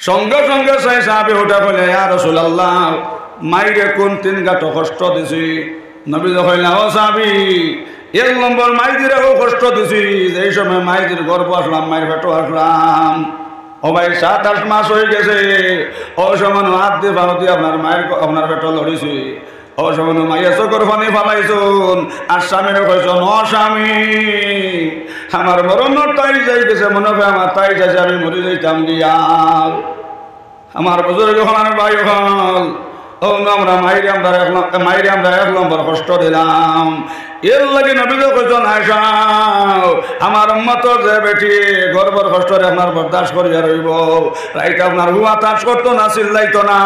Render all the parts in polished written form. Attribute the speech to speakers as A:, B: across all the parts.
A: সঙ্গে সঙ্গে সেই সাহাবী ওঠা কইলে ইয়া রাসূলুল্লাহ মাইরে কোন তিন গাটো কষ্ট দিছি। নবী কইলা ও সাহাবী এক নম্বর মাইদিরেও কষ্ট দিছি, এই সময় মাইদির গর্ভ আসলাম, মায়ের পেটও আসলাম। ও ভাই 7-8 মাস হয়ে গেছে, ও সমান হাত দিয়ে ভালো দিয়ে আপনার পেটও লড়িছি। ও সমান মাইয়া চোখের পানি ফালাইছুন, আর স্বামীর কইছন ও স্বামী আমার মরণ তাই যাই গেছে, মনে হয় আমার তাই যাইছে, আমি মরে যাইতাম গিয়া। আমার বুজুর্গ হল ভাই হল ও আমরা মাইরে আমরা 1 নম্বর কষ্ট দিলাম। এর লাগে নবী কইছেন আয়েশা আমার উম্মতর যে বেটি গর্বর কষ্টরে আপনার বরদাস্ত করিয়া রইব, রাইতে আপনার হুয়া তাস করতো না, চিল্লাইতো না,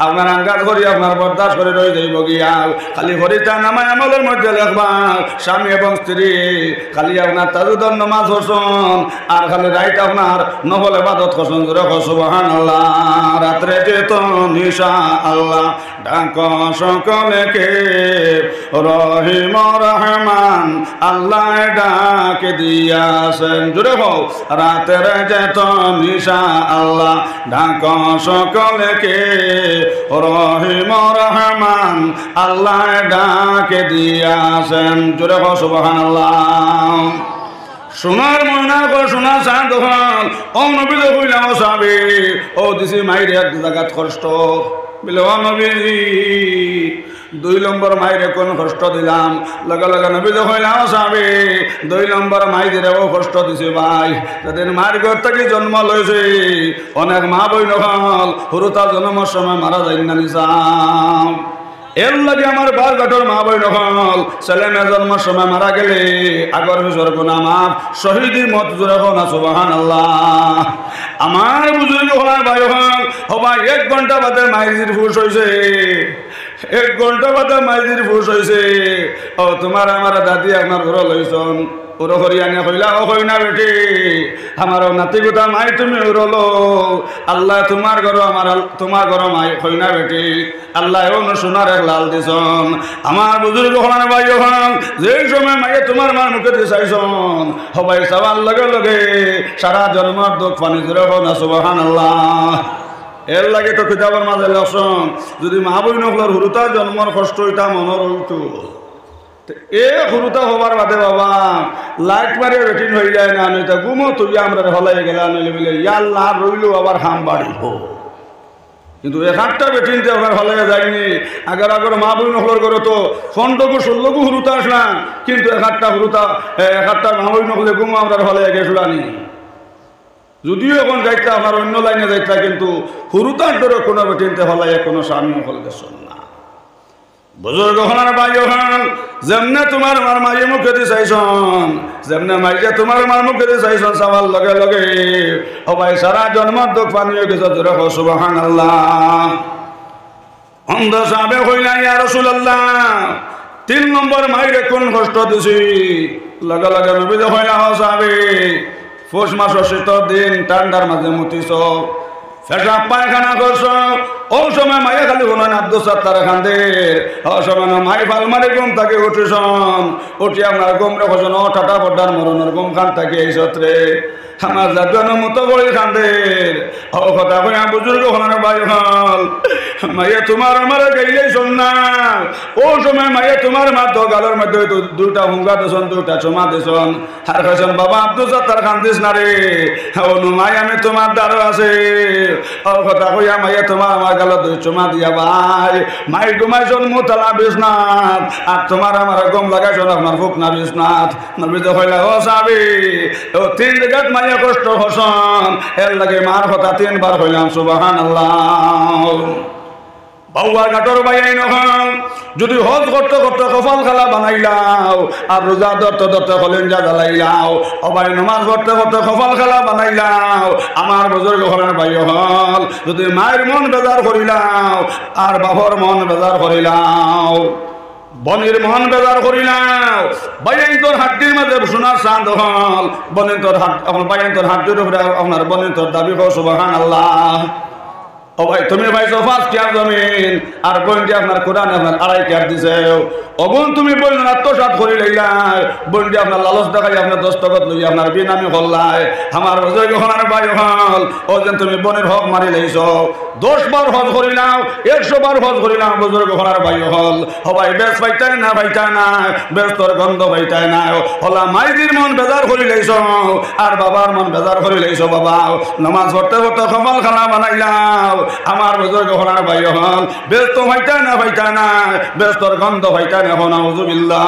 A: আপনার আঙ্গাজ করি আপনার বরদাস্ত করে রয়ে যাইব গিয়া। খালি হরিতা নামায় আমলের মধ্যে লেখবা স্বামী এবং স্ত্রী খালি আপনার তাজুদের নামাজ হসন, আর খালি রাইতে আপনার নফল ইবাদত করছেন। সুবহানাল্লাহ। রাত্রে যেত নিশা আল্লাহ ডাক সকলকে, রহিম রহমান আল্লাহ ডাক দিয়াছেন। জুড়ে হোক রাতের যেত নিশা আল্লাহ ডাক সকলকে, রহিম রহমান আল্লাহ ডাক দিয়াছেন। জুড়ে হোক সুবহানাল্লাহ। সোনার ময়না গো সোনা চাঁদ হল ও নবী কইলাম ও সাহাবী ও দিছি মাইরে এক জায়গাত কষ্ট বলে ও নবী 2 নম্বর মাইরে কোন কষ্ট দিলাম। লগে লগে নবী কইলাম ও সাহাবী 2 নম্বর মাইরেও কষ্ট দিছি ভাই। যাদের মায়ের ঘর থেকে জন্ম লইছে অনেক মা বইন হল হুরুতা জন্মের সময় মারা যায় না নিজাম। এর লাগে আমার বারঘাটর মা বই নকল ছেলে মেয়ে জন্মের সময় মারা গেলে আগর পিছর গুনাহ মাফ, শহীদি মত জোরে না সুবহানাল্লাহ। আমার বুজুর্গ হলার ভাই হল হবা 1 ঘন্টা বাদে মাইজির ফুস হয়েছে, 1 ঘন্টা বাদে মাইজির ফুস হয়েছে। ও তোমার আমার দাদি আপনার ঘর লইছন ওর হরিয়ানা কইলা ও কই না বেটি আমার নাতি গোটা মাই তুমি উড়লো আল্লাহ তোমার ঘর আমার তোমার ঘর মাই কই না বেটি আল্লাহ এমন সোনার এক লাল দিছন। আমার বুজুর্গ হলান ভাই হল যে সময় মাইয়ে তোমার মার মুখে দিয়ে চাইছন সবাই চাওয়ার লগে লগে সারা জন্মের দুঃখ পানি জুড়ে হোক না সুবহানাল্লাহ। এর লাগে তো কিতাবের মাঝে লসন যদি মা বই নকলার হুরুতা জন্মর কষ্ট এটা মনের উল্টো এ হুরুতা হবার বাদে বাবা লাইট মারিয়ে বেটিন হয়ে যায় না, নইতা গুমো তুই আমরা হলাই গেলা নইলে বলে ইয়াল্লা রইলো আবার হাম বাড়িব। কিন্তু 1-8টা বেটিনতে ওখানে হলে যায়নি। আগের আগের মা বই নকলার করে তো 15-16 হুরুতা আসলাম, কিন্তু 1-8টা হুরুতা 1-8টা মা বই নকলে গুমো আমরা হলে গেছিলানি। যদিও এখন যাইতা আপনার অন্য লাইনে যাইতা, কিন্তু হুরুতার ডরে কোনো বেটিনতে হলাই কোনো স্বামী হল গেছেন না। বুজুর্গ হলার ভাই হল যেমনে তোমার মার মাইয়ে মুখে দিয়ে চাইছন, যেমনে মাইয়ে তোমার মার মুখে দিয়ে চাইছন চাওয়ার লগে লগে সবাই সারা জন্মর দুঃখ পানি হয়ে গেছে। জোরে হোক সুবহানাল্লাহ। অন্ধ সাহাবে কইলা ইয়া রাসূলুল্লাহ 3 নম্বর মাইরে কোন কষ্ট দিছি। লগে লগে নবী কইলা ও সাহাবে পৌষ মাসের শীতের দিন ঠান্ডার মাঝে মুতিছ, পেশাব পায়খানা করছ, ও সময় মাইয়া খালি হলেন আব্দুল সত্তার খানদের। ও সময় মাই ফালমারি ঘুম থাকে উঠিছন, উঠি আপনার ঘুম রেখেছেন ও ঠাটা পড্ডার মরণের ঘুম খান থাকে এই সত্রে আমার যার মতো বই খানদের। ও কথা কই বুজুর্গ হলেন ভাই হল মাইয়া তোমার আমার গাইলেই শোন না। ও সময় মাইয়া তোমার মা তো গালের মধ্যে 2টা হুঙ্গা দিছন, 2টা চুমা দিছন, আর কইছেন বাবা আব্দুল সত্তার খান দিস না রে, ও মাই আমি তোমার দ্বারও আছে। ও কথা কইয়া মাইয়া তোমার আমার গালে 2 চুমা দিয়া ভাই মাই ঘুমাইছন মুতালা বিছনাথ, আর তোমার আমার গম লাগাইছন আপনার ফুকনা বিছনাথ। নবী তো কইলা ও সাহাবী ও 3 জায়গাত মাইয়া কষ্ট হসন, এর লাগে মার কথা 3 বার কইলাম সুবহানাল্লাহ। বাউয়ার ঘাটর বাইয়াই নহল যদি হজ করতে করতে কপাল খালা বানাইলাও, আর রোজা ধরতে ধরতে কলেঞ্জা জ্বালাইলাও, অবাই নমাজ পড়তে পড়তে কপাল খালা বানাইলাও, আমার বুজুর্গ হলেন ভাই হল যদি মায়ের মন বেজার করিলাও আর বাবার মন বেজার করিলাও, বনির মন বেজার করিলাও, বাইন তোর হাড্ডির মাঝে সোনার চাঁদ হল, বনিন তোর হাত বাইন তোর হাড্ডির উপরে আপনার বনিন তোর দাবি হোক সুবহানাল্লাহ। ও ভাই তুমি পাইছো 5 কেয়ার জমিন আর বন্ডি আপনার কোরআন আপনার 2.5 কেয়ার দিছে অগুন তুমি বললেন আত্মসাৎ করি লইলাই বন্ডি আপনার লালচ দেখাই আপনার দস্তখত লই আপনার বিনামি হল্লাই আমার বুজুর্গ হনার ভাই হল ও যেন তুমি বনের হক মারি লইছো 10 বার হজ করিলাম 100 বার হজ করিলাম বুজুর্গ হনার ভাই হল সবাই বেশ পাইতাই না বেশ তোর গন্ধ পাইতাই না হলা মাইদির মন বেজার করি লইছো আর বাবার মন বেজার করি লইছো বাবা নামাজ পড়তে পড়তে কপাল খানা বানাইলাম আমার বুজুর্গ হনার ভাই হল বেশ তো পাইতাই না বেশ তোর গন্ধ পাইতাই না হন আউযুবিল্লাহ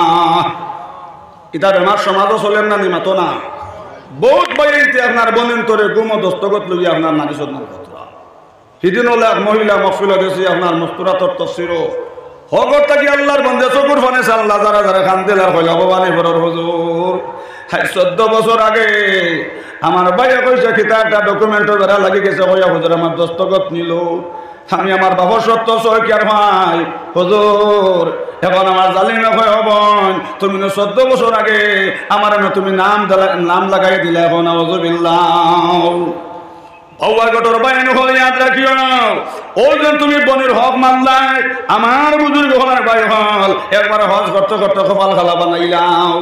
A: এটা বেমার সমাজও চলেন না নিমাতো না বহুত বাইতে আপনার বনেন তোরে গুম দস্তগত লই আপনার নারী সন্তান কথা সেদিন হলে এক মহিলা মফিল গেছি আপনার মস্তুরাতর তফসির হগর থাকি আল্লাহর বন্ধে চকুর ফানে আল্লাহ যারা যারা খান দিলার হইল ভবানী বড়র হুজুর 14 বছর আগে আমার ভাইয়া কইছে কিতা একটা ডকুমেন্টও যারা লাগি গেছে হইয়া হুজুর আমার দস্তগত নিল আমি আমার বাবার সত্য সই কি আর ভাই হুজুর এখন আমার জালিমে কয় হবন তুমি 14 বছর আগে আমার তুমি নাম লাগাই দিলে এখন আউযুবিল্লাহ বাবার গটর বাইন হল ইয়াদ রাখিও ওই যে তুমি বনের হক মানলাই আমার বুজুর্গ হলার ভাই হল একবার হজ করতে করতে কপাল খালা বানাইলাও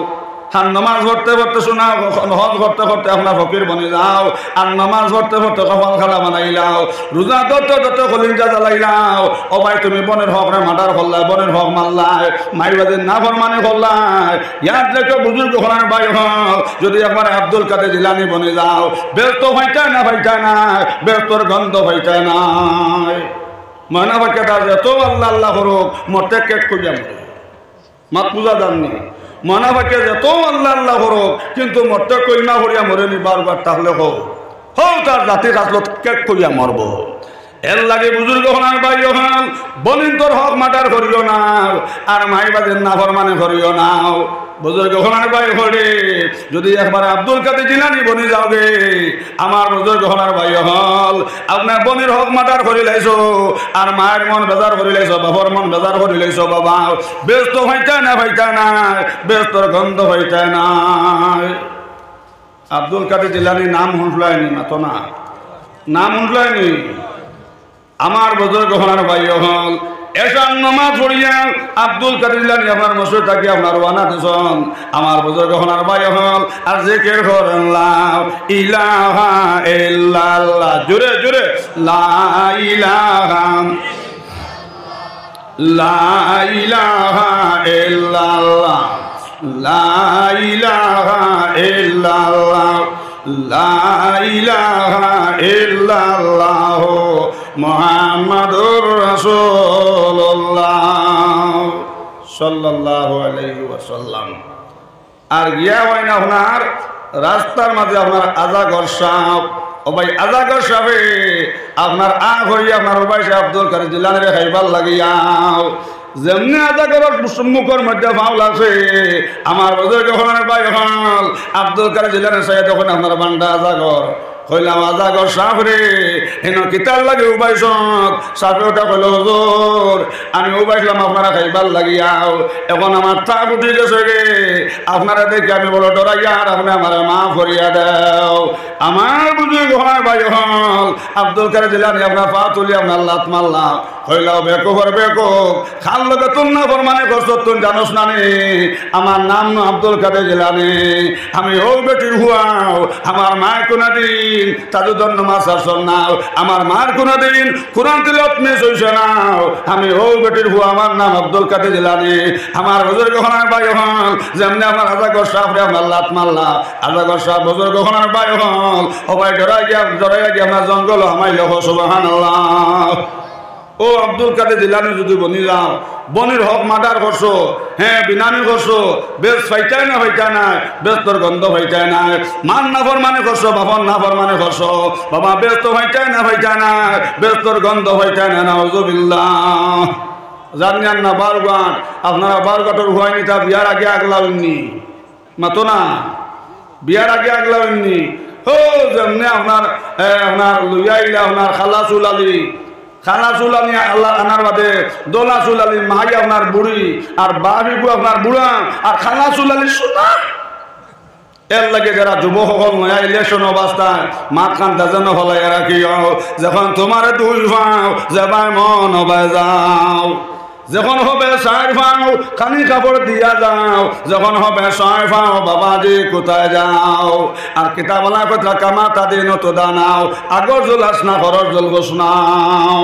A: আর নামাজ পড়তে পড়তে শোনাও হজ করতে করতে আপনার ফকির বনে যাও আর নামাজ পড়তে পড়তে কপাল খালা বানাইলাও রোজা ধরতে ধরতে কলিজা জ্বালাইলাও ও ভাই তুমি বনের হক রে মাটার করলাই বনের হক মারলাই মাইবাদের না ফরমানে করলাই ইয়াদ রেখে বুজুর্গ হলার ভাই হল যদি একবার আব্দুল কাদের জিলানি বনে যাও ব্যস্ত হইতাই না ব্যস্তর গন্ধ হইতাই নাই ময়না বাক্যে তার এত আল্লাহ আল্লাহ করুক মরতে কেক খুঁজে মরে মাত পূজা জাননি ময়না বাক্যে এত আল্লাহ আল্লাহ করুক কিন্তু মরতে কইমা করিয়া মরেনি বারবার তাহলে হোক তার জাতির আসলত কেক খুঁজে মরব এর লাগে বুজুর্গ হনার ভাই হল বলিন তোর হক মাটার করিও না আর মাইবাদের না ফরমানে করিও না বুজুর্গ হনার ভাই হলে যদি একবার আব্দুল কাদের জিলানি বনি যাওগে আমার বুজুর্গ হনার ভাই হল আপনার বনির হক মাটার করি লাইছো আর মায়ের মন বেজার করি লাইছো বাবার মন বেজার করি লাইছো বাবা ব্যস্ত হইতাই না ব্যস্তর গন্ধ হইতাই না আব্দুল কাদের জিলানি নাম শুনলাইনি না তো না নাম শুনলাইনি আমার বুজুর্গ হনার ভাই হল এসান নামাজ পড়িয়া আব্দুল কাদের জিলানী আপনার মসজিদ থাকি আপনার ওয়ানা দেন আমার বুজুর্গ হনার ভাই হল আর জিকির করেন লা ইলাহা ইল্লাল্লাহ জোরে জোরে লা ইলাহা ইল্লাল্লাহ লা ইলাহা ইল্লাল্লাহ লা ইলাহা ইল্লাল্লাহ মুহাম্মাদুর রাসূলুল্লাহ সাল্লাল্লাহু আলাইহি ওয়াসাল্লাম আর গিয়া হয় না আপনার রাস্তার মাঝে আপনার আজাগর সাহেব ও ভাই আজাগর সাহেব আপনার হইয়া আপনার ভাই আব্দুল কাদের জিলানী রে খাইবার লাগিয়াও যেমনি আজাগর মুখের মধ্যে ভাও লাগছে আমার বুজুর্গ হনার ভাই হল আব্দুল কাদের জিলানী সাহেব যখন আপনার বান্ডা আজাগর কইলাম আজাগর সাহেব রে হেন কিতার লাগে উবাইছত সাহেব ওটা কইল হুজুর আমি উবাইলাম আপনারা খাইবার লাগিয়াও এখন আমার তাপ উঠে গেছে রে আপনারা দেখি আমি বলো ডরাইয়া আর আপনি আমার মাফ করিয়া দাও আমার বুজুর্গ হনার ভাই হল আব্দুল কাদের জিলানী আপনার পা তুলি আপনার লাত মারলাম কইলাও বেকুফর বেকুফ খাল লোকে তুম না ফরমানে করছো তুমি জানোস না নে আমার নাম না আব্দুল কাদের জিলানী আমি ও বেটির হুয়াও আমার মায়ের কোনা দিন তাজুদ্দন নামাজ আসর নাও আমার মার কোনা দিন কোরআন তিলাওয়াত মিস হইছে নাও আমি ও বেটির হুয়া আমার নাম আব্দুল কাদের জিলানী আমার বুজুর্গ হনার ভাই হল যেমনি আমার আজাগর সাহেব রে আমার লাত মারলা আজাগর সাহেব বুজুর্গ হনার ভাই হল ও ভাই ডরাইয়া আমার জঙ্গল আমাইল সুবহানাল্লাহ ও আব্দুল কাদের জিলানী যদি বনি যাও বনির হক মার্ডার করছো হ্যাঁ বিনামি করছো বেশ ফাইটাই না বেশ তোর গন্ধ ফাইটাই না মান না ফরমানে করছো বাবার না ফরমানে করছো বাবা বেশ তো ফাইটাই না বেশ তোর গন্ধ ফাইটাই না নাউযুবিল্লাহ জানেন না বারগাট আপনারা বারগাটর হুয়াইনি তা বিয়ার আগে আগলাউননি মাতো না বিয়ার আগে আগলাউননি ও যেমনি আপনার লইয়াইলা আপনার খালাসুল আলী আল্লাহ আনার বাদে দোলাসুল আলী মাই আপনার বুড়ি আর বাবিবু আপনার বুড়া আর খালাসুল আলী সোনা এর লাগে যারা যুবক সকল নয়া ইলেকশন অবস্থায় মাত খান দাজানো হলাই রাখিও যখন তোমার দুই পাও যাবাই মন হবাই যাও যখন হবে চার পাও খানি কাপড় দিয়া যাও যখন হবে ছয় পাও বাবাজি কোথায় যাও আর কিতাবলা কথা কামা তাদের নত দানাও আগর জল আসনা ঘরের জল গোসনাও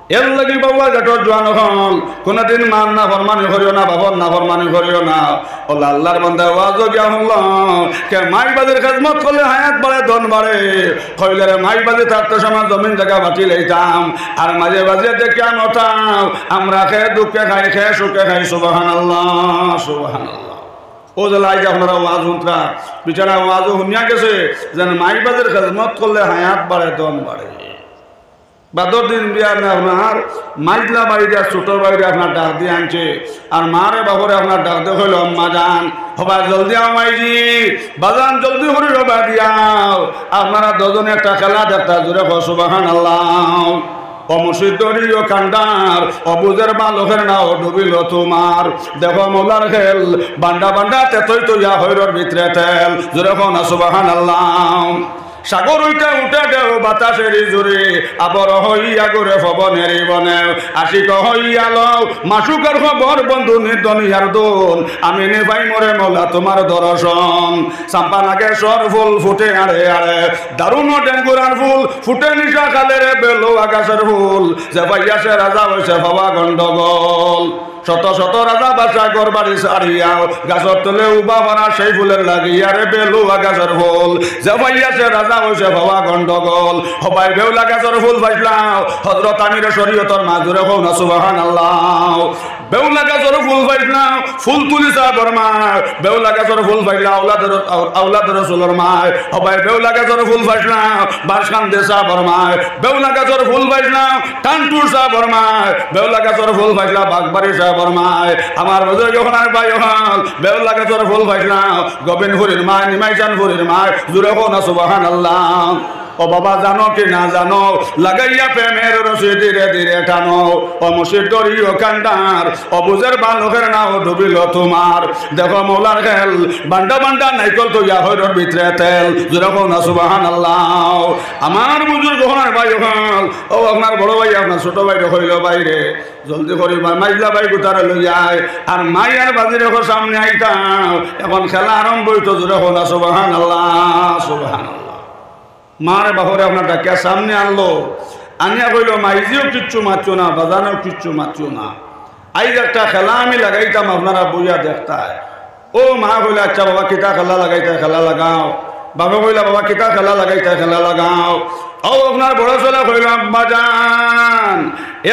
A: এর লাগি বাবা গাটর জোয়ান হল কোনদিন মান না ফরমানি করিও না বাবার না ফরমানি করিও না ওলা আল্লাহর বান্দা ওয়াজ গিয়া হল কে মাইবাদের খেদমত করলে হায়াত বাড়ে ধন বাড়ে কইলে রে মাইবাদে থাকতে সময় জমিন জায়গা বাঁচি লইতাম আর মাঝে মাঝে দেখে নতাম আমরা খেয়ে দুঃখে খাই খেয়ে সুখে খাই সুবহানাল্লাহ সুবহানাল্লাহ ও যে লাই আপনারা ওয়াজ শুনতা বিচারা ওয়াজ শুনিয়া গেছে যেন মাইবাদের খেদমত করলে হায়াত বাড়ে ধন বাড়ে বাদর দিন বিয়ার না আপনার মাইজলা বাড়িতে ছোটোর বাড়িতে আপনার ডাক দিয়ে আনছে আর মারে বাবরে আপনার ডাক দিয়ে হইল আম্মা যান হবা জলদি আমাইজি বাজান জলদি করে রবা দিয়াও আপনারা দুজনে একটা খেলা দেখতা জোরে সুবহানাল্লাহ অমসিদরিও কান্ডার অবুজের বালকের নাও ডুবিল তোমার দেখো মোলার খেল বান্ডা বান্ডা তেতই তৈয়া হইরর ভিতরে তেল জোরে সুবহানাল্লাহ সাগর উঠে উঠে দেও বাতাসের জুড়ে আবর হইয়া করে পবনের বনে আশিক হইয়া লও মাসুকের খবর বন্ধু নির্দনিয়ার দোল আমি নেভাই মরে মোলা তোমার দর্শন চাম্পা নাগে সর ফুল ফুটে আড়ে আড়ে দারুণ ডেঙ্গুরার ফুল ফুটে নিশা খালের বেলো আকাশের ফুল যে ভাইয়াছে রাজা হয়েছে বাবা গন্ডগোল শত শত রাজা বাসা গরবাড়ি সারিয়াও গাছর তলে উবা ভরা সেই ফুলের লাগিয়া রে বেলুয়া গাছের ফুল যে ভাইয়াছে রাজা হয়েছে বাবা গন্ডগোল হবাই বেউলা গাছের ফুল পাইলাও হজরত আমির শরীয়তর মাজুরে হও না সুবহানাল্লাহ বেউলা গাছের ফুল পাইলাও ফুল তুলিসা বরমায় বেউলা গাছের ফুল পাইলা আউলাদের রসুলের মায় হবাই বেউলা গাছের ফুল পাইলাও বাসখান দেশা বরমায় বেউলা গাছের ফুল পাইলাও টানটুর সা বরমায় বেউলা গাছের ফুল পাইলা বাগবাড়ি সা বরমায় আমার বজর যখন আর ভাই হল বেউলা গাছের ফুল পাইলাও গোবিন্দপুরের মায় নিমাইচানপুরের মায় জুড়ে হো না সুবহানাল্লাহ ও বাবা জানো কি না জানো লাগাইয়া প্রেমের রশি ধীরে ধীরে টানো ও মুসির দরিও কান্ডার অবুজের বালকের নাও ডুবিল তোমার দেখো মৌলার খেল বান্ডা বান্ডা নাইকল তৈয়া হইরর ভিতরে তেল যেরকম না সুবহানাল্লাহ আমার বুজুর গহনার ভাই হল ও আপনার বড় ভাই আপনার ছোট ভাই হইল বাইরে জলদি করি মাইজলা ভাই গুতারে লই যায় আর মাই আর বাজির সামনে আইতাম এখন খেলা আরম্ভ হইতো যেরকম না সুবহানাল্লাহ সুবহানাল্লাহ মারে বাহরে আপনার ডাকিয়া সামনে আনলো আনিয়া কইল মাইজিও কিচ্ছু মারছো না বাজানেও কিচ্ছু মারছো না আইজ একটা খেলা আমি লাগাইতাম আপনারা বইয়া দেখতায় ও মা কইল আচ্ছা বাবা কিতা খেলা লাগাইতে খেলা লাগাও বাবা কইলা বাবা কিতা খেলা লাগাইতে খেলা লাগাও ও আপনার বড় ছেলে কইল বাজান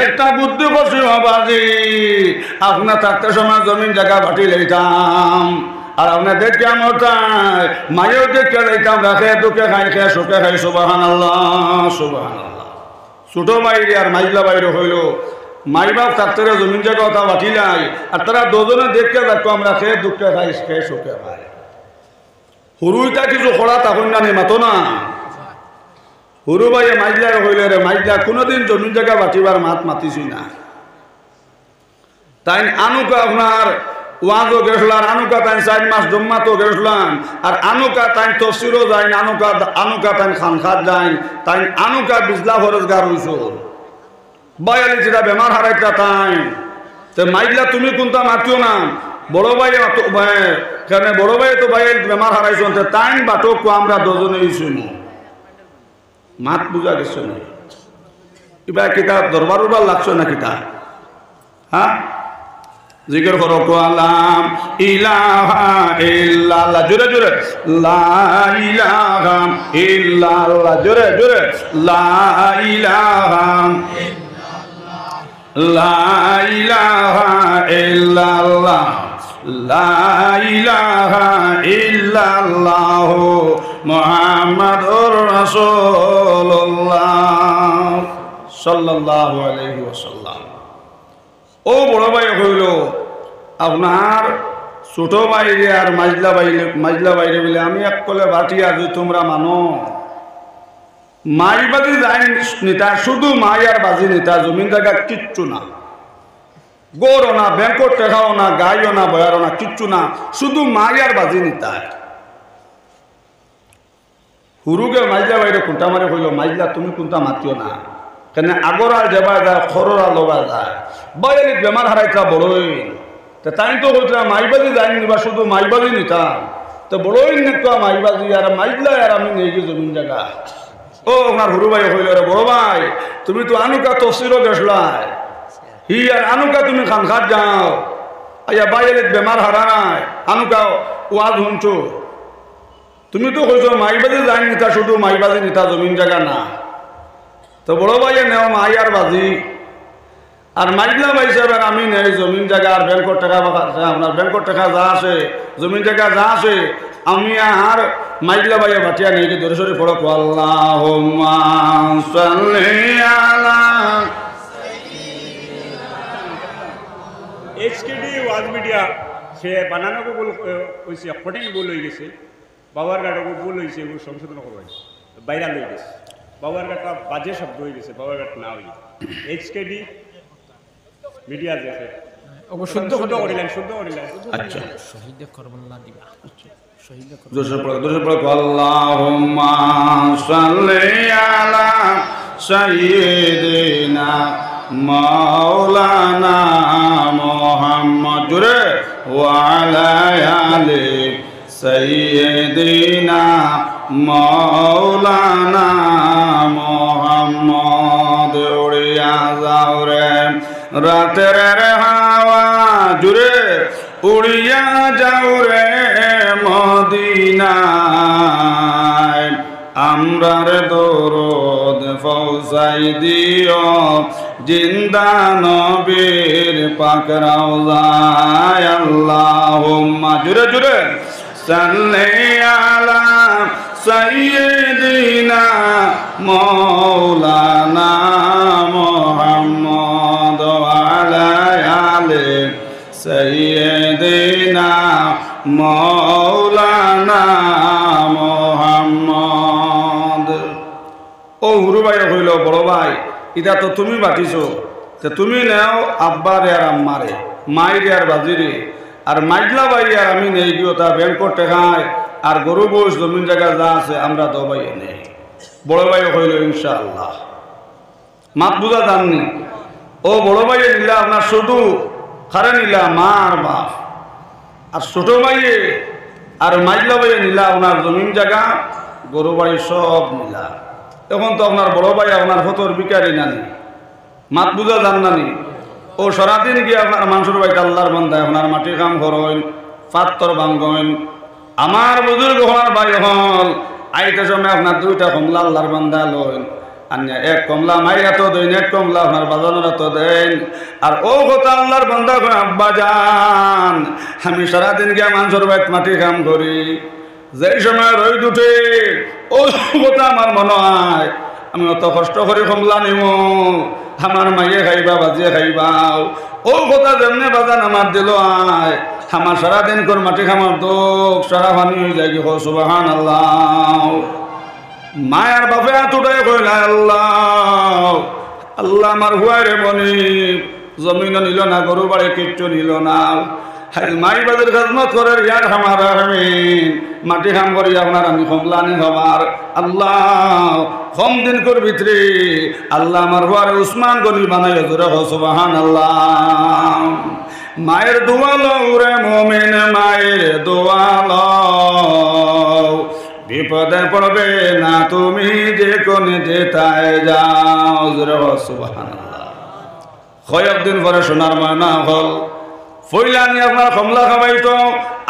A: একটা বুদ্ধি করছি বাবাজি আপনার থাকতে সময় জমিন জায়গা বাটি লইতাম আর আপনার দেখে আমার তাই মায়েও দেখে যাইতাম রাখে দুঃখে খাই খেয়ে সুখে খাই সুবহানাল্লাহ সুবহানাল্লাহ ছোট বাইরে আর মাইজলা বাইরে হইল মাই বাপ থাকতে জমিন জায়গা কথা বাটিলাই আর তারা দুজনে দেখে দেখো আমরা খেয়ে দুঃখে খাই খেয়ে সুখে খাই হুরুইটা কিছু খোলা তখন না মাতো না হুরু ভাইয়ে মাইজলার হইলে রে মাইজলা কোনোদিন জমিন জায়গা বাটিবার মাত মাতিছি না তাই আনুকা আপনার ওয়াজও গেছিলাম আনুকা তাই 4 মাস জম্মাতো গেছিলাম আর আনুকা তাই তফসিরও যাই আনুকা তাই খানখাত যাই তাই আনুকা বিজলা ফরজগার হইছ 42টা বেমার হারাইতা তাই তো মাইজলা তুমি কোনটা মাতিও না বড় ভাই কেন বড় ভাই তো ভাই বেমার হারাইছ তাই বাটো আমরা দুজনেই শুনো মাত বুঝা গেছে না এবার কিতাব দরবার উবার লাগছো না কিতা হ্যাঁ জিকির করো আলাম ইলাহা ইল্লাল্লাহ জোরে জোরে লা ইলাহা ইল্লাল্লাহ জোরে জোরে লা ইলাহা ইল্লাল্লাহ লা ইলাহা ইল্লাল্লাহ লা ইলাহা ইল্লাল্লাহ মুহাম্মাদুর রাসূলুল্লাহ সাল্লাল্লাহু আলাইহি ওয়াসাল্লাম ও বড় ভাই হইল আপনার ছোট বাইরে আর মাইজলা বাইরে বলে আমি এক কলে বাটিয়া যদি তোমরা মানো মাই বাজি যাই নিতা শুধু মাই আর বাজি নিতা জমিন জায়গা কিচ্ছু না গরও না ব্যাংকর টেকাও না গাইও না বয়ারও না কিচ্ছু না শুধু মাই আর বাজি নিতা হুরুকে মাইজলা বাইরে কোনটা মারে কইল মাইজলা তুমি কোনটা মাতিও না কেন আগরা যাবা যায় খররা লবা যায় বাইরে বেমার হারাইতা বড়ই তো তাই তো কইতা মাইবাজি যাইনি বা শুধু মাইবাজি নিতাম তো বড়ই নিতা মাইবাজি আর মাইজলা আর আমি নেই গিয়ে জমিন জায়গা ও আমার হুরু ভাই কইল রে বড় ভাই তুমি তো আনুকা তফসিরও গেছলাই হি আর আনুকা তুমি খানখাত যাও আইয়া বাইরে বেমার হারায় আনুকা ওয়াজ শুনছো তুমি তো কইছো মাইবাজি যাই নিতা শুধু মাইবাজি নিতা জমিন জায়গা না তো বড় ভাইয়ে নেও মাই আর বাজি আর মাইজলা ভাই সাহেব আর আমি নেই জমিন জায়গা আর ব্যাংকর টাকা আপনার ব্যাংকর টাকা যা আছে জমিন জায়গা যা আছে আমি আর মাইজলা ভাইয়ে বাটিয়া নেই ধরে সরে পড়ো আল্লাহুম্মা সাল্লি আলা
B: এইচকেডি ওয়াজ মিডিয়া সে বানানো ভুল হয়েছে ফটিং ভুল হয়ে গেছে বাবার গাড়ি ভুল হয়েছে এগুলো সংশোধন করবাই বাইরা লই গেছে বাবার গাটা বাজে শব্দ হয়ে গেছে বাবার গাট না হয়ে এইচকেডি মিডিয়া দেখে শুদ্ধ করিলেন শুদ্ধ করিলেন
A: আচ্ছা
C: শহীদ করবল্লা দিবা শহীদ
A: দুশো পড়ো আল্লাহুম্মা সাল্লি আলা সাইয়্যিদিনা মাওলানা মুহাম্মদ জুরে ওয়া আলা আলি সাইয়্যিদিনা মাওলানা মুহাম্মদ উড়িয়া যাও রে রাতের হাওয়া জুরে উড়িয়া যাও রে মদিনায় আমরার দরদ পৌঁছাই দিও জিন্দা নবীর পাক রওজায় আল্লাহুম্মা জুরে জুরে সাল্লি আলা সাইয়্যিদিনা মাওলানা মুহাম্মদ ওয়া আলা আলি সাইয়্যিদিনা মাওলানা মুহাম্মদ ও হুরু ভাই কইল বড় ভাই এটা তো তুমি বাটিছো তো তুমি নাও আব্বারে আর আম্মারে মাইরে আর বাজিরে আর মাইজলা ভাই আর আমি নেই গিয়ে তা ব্যাংকর টেকায় আর গরু বয়স জমিন জায়গা যা আছে আমরা তো ভাই নেই বড় ভাই কইল ইনশাআল্লাহ মাত বুঝা জাননি ও বড় ভাই নিলা আপনার শুধু খারে নিলা মা আর বাপ আর ছোট ভাইয়ে আর মাইজলা ভাইয়ে নিলা আপনার জমিন জায়গা গরু বাড়ি সব নিলা এখন তো আপনার বড় ভাই আপনার ফতর বিকারি নানি মাত বুঝা জান নানি ও সারাদিন গিয়ে আপনার মানুষের বাড়িতে আল্লাহর বান্দায় আপনার মাটি কাম করেন পাত্তর ভাঙ্গেন আমার বুজুর্গ হওয়ার ভাই হল আইতে সময় আপনার দুইটা কমলা আল্লাহর বান্দা লইন আর এক কমলা মাইরা তো দেন এক কমলা আপনার বাজানোরা তো দেন আর ও কথা আল্লাহর বান্দা আব্বা যান আমি সারাদিন গিয়ে মানুষের বাড়িতে মাটি কাম করি যেই সময় রোদ উঠে ও কথা আমার মনে হয় আমি অত কষ্ট করে কমলা নিব আমার মাইয়ে খাইবা বাজিয়ে খাইবা ও কথা যেমনি বাজান আমার দিল আয় আমার সারাদিন কর মাটি খামার দোক সারা পানি হয়ে যায় কি সুবহানাল্লাহ মায়ার বাপে এতটাই কইলা আল্লাহ আল্লাহ আমার হুয়ারে মনি জমিন নিল না গরু বাড়ি কিচ্ছু নিল না মাই বাজার খাজমত করে ইয়ার আমার আমিন মাটি খাম করি আপনার আমি কমলানি হবার আল্লাহ কম দিন কর ভিতরে আল্লাহ আমার হুয়ারে উসমান গনি বানাই জোরে সুবহানাল্লাহ মায়ের দোয়া লও রে মুমিন মায়ের দোয়া লও বিপদে পড়বে না তুমি যে কোন যেতায় যাও জোরে সুবহানাল্লাহ কয়েকদিন পরে সোনার ময়না হল ফইলানি আপনার কমলা খাবাইতো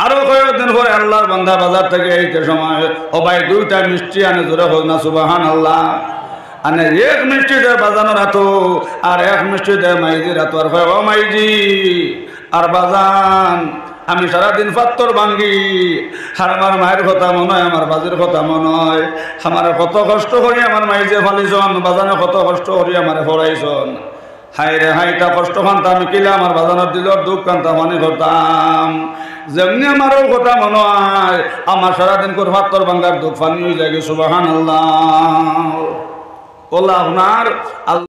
A: আরো কয়েকদিন পরে আল্লাহর বান্দা বাজার থেকে এইতে সময় ও ভাই দুইটা মিষ্টি আনে জোরে হোক না সুবহানাল্লাহ আনে এক মিষ্টি দেয় বাজানোর হাতো আর এক মিষ্টি দেয় মাইজির হাতো আর ও মাইজি আর বাজান আমি সারাদিন পাত্তর ভাঙ্গি আর আমার মায়ের কথা মনে হয় আমার বাজির কথা মনে হয় আমার কত কষ্ট করি আমার মাইজে ফালিছন বাজানে কত কষ্ট করি আমার ফরাইছন হাই রে হাইটা কষ্ট খান্তা আমি কিলা আমার বাজানোর দিল দুঃখ কান্তা মানি করতাম যেমনি আমারও কথা মনে হয় আমার সারাদিন করে পাত্তর ভাঙ্গার দুঃখ ফানি হয়ে যায় সুবহানাল্লাহ ওলা আপনার